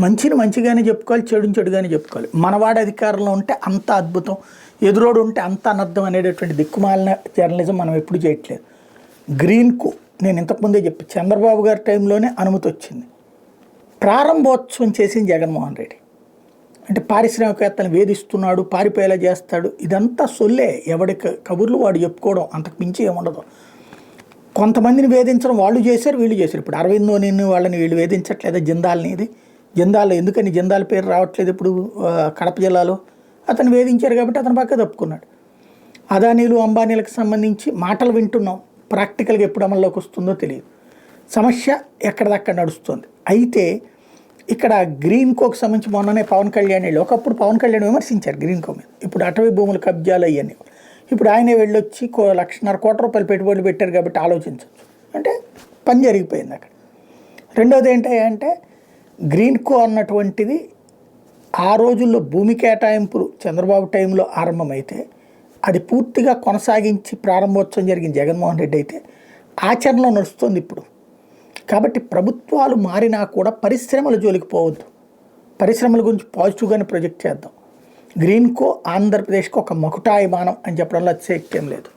మంచిని మంచిగానే చెప్పుకోవాలి, చెడుని చెడుగానే చెప్పుకోవాలి. మనవాడి అధికారంలో ఉంటే అంత అద్భుతం, ఎదురోడు ఉంటే అంత అనర్థం అనేటటువంటి దిక్కుమాలిన జర్నలిజం మనం ఎప్పుడు చేయట్లేదు. గ్రీన్కు నేను ఇంతకుముందే చెప్పి చంద్రబాబు గారి టైంలోనే అనుమతి వచ్చింది. ప్రారంభోత్సవం చేసింది జగన్మోహన్ రెడ్డి. అంటే పారిశ్రామికవేత్తలను వేధిస్తున్నాడు, పారిపోయేలా చేస్తాడు, ఇదంతా సొల్లే. ఎవడి కబుర్లు వాడు చెప్పుకోవడం, అంతకు మించి ఏముండదు. కొంతమందిని వేధించడం వాళ్ళు చేశారు, వీళ్ళు చేశారు. ఇప్పుడు అరవిందోని వాళ్ళని వీళ్ళు వేధించట్లేదా? జిందాల్ని, ఇది జిందాల్ ఎందుకని జిందాల్ పేరు రావట్లేదు ఇప్పుడు కడప జిల్లాలో? అతను వేధించారు కాబట్టి అతను పక్క తప్పుకున్నాడు. అదానీలు అంబానీలకు సంబంధించి మాటలు వింటున్నాం, ప్రాక్టికల్గా ఎప్పుడు అమల్లోకి వస్తుందో తెలియదు. సమస్య ఎక్కడిదక్కడ నడుస్తుంది. అయితే ఇక్కడ గ్రీన్ కోకి సంబంధించి మొన్ననే పవన్ కళ్యాణ్ వెళ్ళి, ఒకప్పుడు పవన్ కళ్యాణ్ విమర్శించారు గ్రీన్ కో మీద, ఇప్పుడు అటవీ భూముల కబ్జాలు అయ్యని. ఇప్పుడు ఆయనే వెళ్ళొచ్చి 1,50,000 కోట్ల రూపాయలు పెట్టుబడులు పెట్టారు కాబట్టి ఆలోచించవచ్చు అంటే పని జరిగిపోయింది అక్కడ. రెండోది ఏంటంటే గ్రీన్ కో అన్నటువంటిది ఆ రోజుల్లో భూమి కేటాయింపులు చంద్రబాబు టైంలో ఆరంభమైతే అది పూర్తిగా కొనసాగించి ప్రారంభోత్సవం జరిగిన జగన్మోహన్ రెడ్డి అయితే ఆచరణలో నడుస్తుంది ఇప్పుడు. కాబట్టి ప్రభుత్వాలు మారినా కూడా పరిశ్రమల జోలికి పోవద్దు, పరిశ్రమల గురించి పాజిటివ్గానే ప్రొజెక్ట్ చేద్దాం. గ్రీన్ కో ఆంధ్రప్రదేశ్కి ఒక మకుటాయమానం అని చెప్పడంలో అతిశయక్యం లేదు.